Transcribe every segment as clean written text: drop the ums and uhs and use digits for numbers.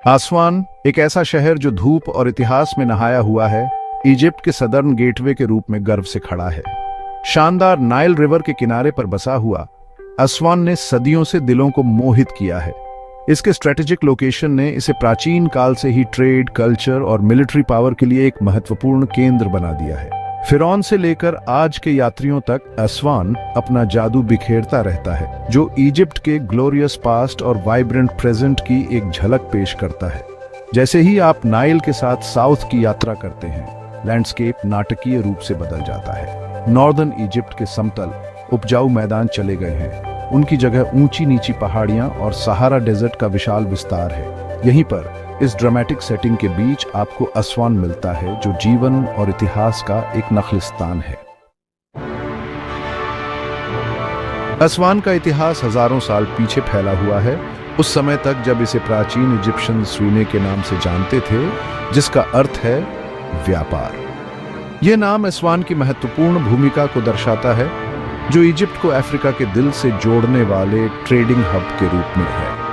आसवान एक ऐसा शहर जो धूप और इतिहास में नहाया हुआ है, इजिप्ट के सदर्न गेटवे के रूप में गर्व से खड़ा है। शानदार नाइल रिवर के किनारे पर बसा हुआ आसवान ने सदियों से दिलों को मोहित किया है। इसके स्ट्रेटेजिक लोकेशन ने इसे प्राचीन काल से ही ट्रेड, कल्चर और मिलिट्री पावर के लिए एक महत्वपूर्ण केंद्र बना दिया है। फिरौन से लेकर आज के यात्रियों तक आसवान अपना जादू बिखेरता रहता है, जो इजिप्ट के ग्लोरियस पास्ट और वाइब्रेंट प्रेजेंट की एक झलक पेश करता है। जैसे ही आप नाइल के साथ साउथ की यात्रा करते हैं, लैंडस्केप नाटकीय रूप से बदल जाता है। नॉर्दर्न इजिप्ट के समतल उपजाऊ मैदान चले गए हैं, उनकी जगह ऊंची नीची पहाड़ियां और सहारा डेजर्ट का विशाल विस्तार है। यहीं पर इस ड्रामेटिक सेटिंग के बीच आपको आसवान मिलता है, जो जीवन और इतिहास का एक नखलिस्तान है। आसवान का इतिहास हजारों साल पीछे फैला हुआ है, उस समय तक जब इसे प्राचीन इजिप्शियन स्वीने के नाम से जानते थे, जिसका अर्थ है व्यापार। यह नाम आसवान की महत्वपूर्ण भूमिका को दर्शाता है, जो इजिप्ट को अफ्रीका के दिल से जोड़ने वाले ट्रेडिंग हब के रूप में है।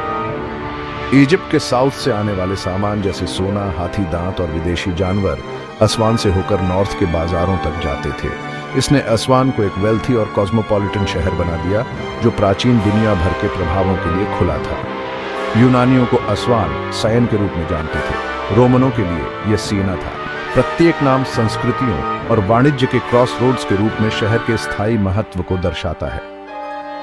इजिप्ट के साउथ से आने वाले सामान जैसे सोना, हाथी दांत और विदेशी जानवर आसवान से होकर नॉर्थ के बाजारों तक जाते थे। इसने आसवान को एक वेल्थी और कॉस्मोपॉलिटन शहर बना दिया, जो प्राचीन दुनिया भर के प्रभावों के लिए खुला था। यूनानियों को आसवान सायन के रूप में जानते थे, रोमनों के लिए यह सीना था। प्रत्येक नाम संस्कृतियों और वाणिज्य के क्रॉस रोड्स के रूप में शहर के स्थायी महत्व को दर्शाता है।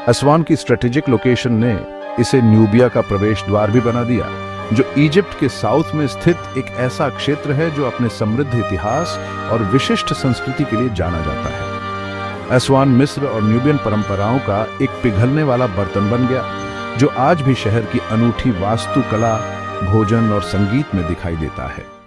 आसवान की स्ट्रेटेजिक लोकेशन ने इसे न्यूबिया का प्रवेश द्वार भी बना दिया, जो इजिप्ट के साउथ में स्थित एक ऐसा क्षेत्र है जो अपने समृद्ध इतिहास और विशिष्ट संस्कृति के लिए जाना जाता है। आसवान मिस्र और न्यूबियन परंपराओं का एक पिघलने वाला बर्तन बन गया, जो आज भी शहर की अनूठी वास्तुकला, भोजन और संगीत में दिखाई देता है।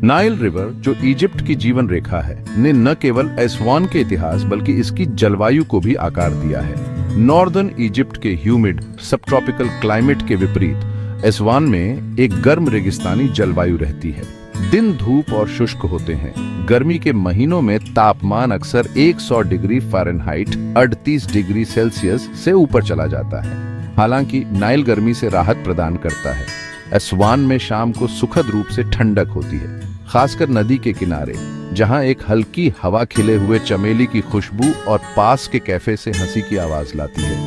नाइल रिवर, जो इजिप्ट की जीवन रेखा है, ने न केवल आसवान के इतिहास बल्कि इसकी जलवायु को भी आकार दिया है। नॉर्दर्न इजिप्ट के ह्यूमिड सब ट्रॉपिकल क्लाइमेट के विपरीत आसवान में एक गर्म रेगिस्तानी जलवायु रहती है। दिन धूप और शुष्क होते हैं। गर्मी के महीनों में तापमान अक्सर 100 डिग्री फ़ारेनहाइट 38 डिग्री सेल्सियस से ऊपर चला जाता है। हालांकि नाइल गर्मी से राहत प्रदान करता है। आसवान में शाम को सुखद रूप से ठंडक होती है, खासकर नदी के किनारे, जहां एक हल्की हवा खिले हुए चमेली की खुशबू और पास के कैफे से हंसी की आवाज लाती है।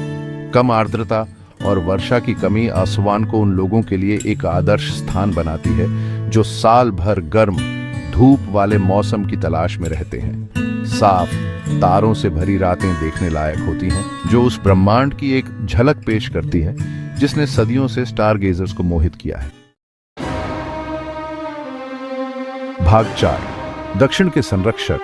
कम आर्द्रता और वर्षा की कमी आसवान को उन लोगों के लिए एक आदर्श स्थान बनाती है, जो साल भर गर्म धूप वाले मौसम की तलाश में रहते हैं। साफ तारों से भरी रातें देखने लायक होती हैं, जो उस ब्रह्मांड की एक झलक पेश करती है जिसने सदियों से स्टार गेजर्स को मोहित किया है। भाग 4, दक्षिण के संरक्षक,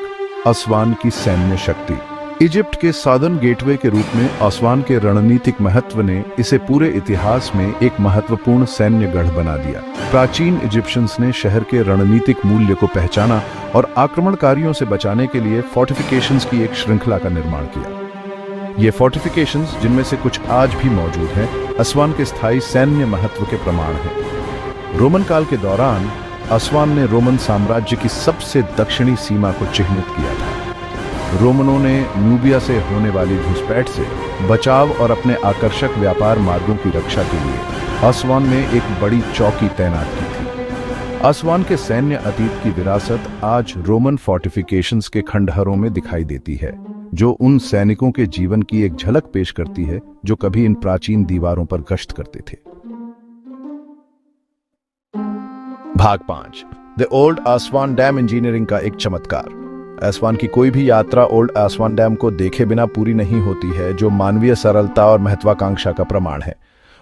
आसवान की सैन्य शक्ति। इजिप्ट के साउदर्न गेटवे के रूप में आसवान के रणनीतिक महत्व ने इसे पूरे इतिहास में एक महत्वपूर्ण सैन्य गढ़ बना दिया। प्राचीन इजिप्शियंस ने शहर के रणनीतिक मूल्य को पहचाना और आक्रमणकारियों से बचाने के लिए फोर्टिफिकेशंस की एक श्रृंखला का निर्माण किया। ये फोर्टिफिकेशंस, जिनमें से कुछ आज भी मौजूद हैं, आसवान के स्थायी सैन्य महत्व के प्रमाण हैं। रोमन काल के दौरान आसवान ने रोमन साम्राज्य की सबसे दक्षिणी सीमा को चिह्नित किया था। रोमनों ने न्यूबिया से होने वाली घुसपैठ से बचाव और अपने आकर्षक व्यापार मार्गों की रक्षा के लिए आसवान में एक बड़ी चौकी तैनात की थी। आसवान के सैन्य अतीत की विरासत आज रोमन फोर्टिफिकेशंस के खंडहरों में दिखाई देती है, जो उन सैनिकों के जीवन की एक झलक पेश करती है जो कभी इन प्राचीन दीवारों पर गश्त करते थे। भाग 5, द ओल्ड आसवान डैम इंजीनियरिंग का एक चमत्कार। आसवान की कोई भी यात्रा ओल्ड आसवान डैम को देखे बिना पूरी नहीं होती है, जो मानवीय सरलता और महत्वाकांक्षा का प्रमाण है।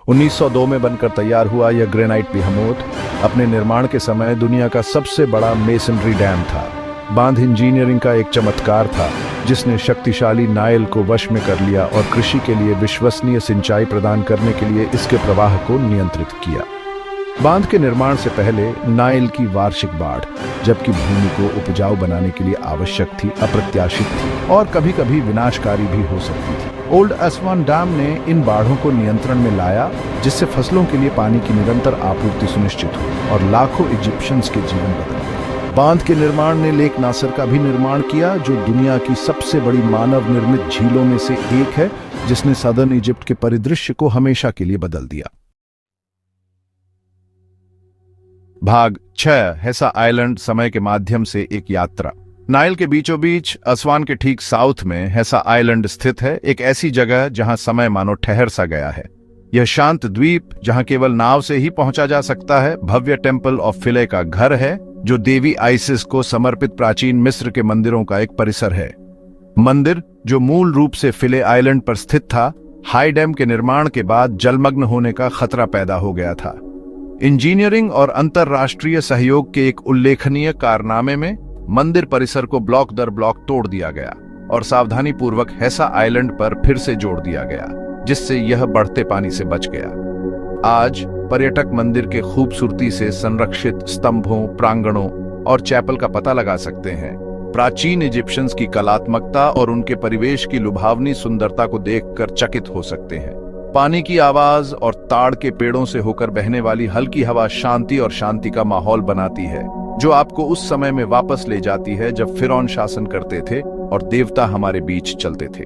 1902 में बनकर तैयार हुआ यह ग्रेनाइट बेहेमोथ अपने निर्माण के समय दुनिया का सबसे बड़ा मेसनरी डैम था। बांध इंजीनियरिंग का एक चमत्कार था, जिसने शक्तिशाली नाइल को वश में कर लिया और कृषि के लिए विश्वसनीय सिंचाई प्रदान करने के लिए इसके प्रवाह को नियंत्रित किया। बांध के निर्माण से पहले नाइल की वार्षिक बाढ़, जबकि भूमि को उपजाऊ बनाने के लिए आवश्यक थी, अप्रत्याशित थी और कभी-कभी विनाशकारी भी हो सकती थी। ओल्ड आसवान डैम ने इन बाढ़ों को नियंत्रण में लाया, जिससे फसलों के लिए पानी की निरंतर आपूर्ति सुनिश्चित हुई और लाखों इजिप्शियंस के जीवन बदल गए। बांध के निर्माण ने लेक नासर का भी निर्माण किया, जो दुनिया की सबसे बड़ी मानव निर्मित झीलों में से एक है, जिसने सदर्न इजिप्ट के परिदृश्य को हमेशा के लिए बदल दिया। भाग 6 हेसा आइलैंड समय के माध्यम से एक यात्रा। नाइल के बीचों बीच असवान के ठीक साउथ में हेसा आइलैंड स्थित है, एक ऐसी जगह जहां समय मानो ठहर सा गया है। यह शांत द्वीप जहां केवल नाव से ही पहुंचा जा सकता है, भव्य टेम्पल ऑफ फिले का घर है, जो देवी आइसिस को समर्पित प्राचीन मिस्र के मंदिरों का एक परिसर है। मंदिर, जो मूल रूप से फिले आइलैंड पर स्थित था, हाई डैम के निर्माण के बाद जलमग्न होने का खतरा पैदा हो गया था। इंजीनियरिंग और अंतरराष्ट्रीय सहयोग के एक उल्लेखनीय कारनामे में मंदिर परिसर को ब्लॉक दर ब्लॉक तोड़ दिया गया और सावधानी पूर्वक हेसा आइलैंड पर फिर से जोड़ दिया गया, जिससे यह बढ़ते पानी से बच गया। आज पर्यटक मंदिर के खूबसूरती से संरक्षित स्तंभों, प्रांगणों और चैपल का पता लगा सकते हैं। प्राचीन इजिप्शियंस की कलात्मकता और उनके परिवेश की लुभावनी सुंदरता को देखकर चकित हो सकते हैं। पानी की आवाज और ताड़ के पेड़ों से होकर बहने वाली हल्की हवा शांति और शांति का माहौल बनाती है, जो आपको उस समय में वापस ले जाती है जब फिरौन शासन करते थे और देवता हमारे बीच चलते थे।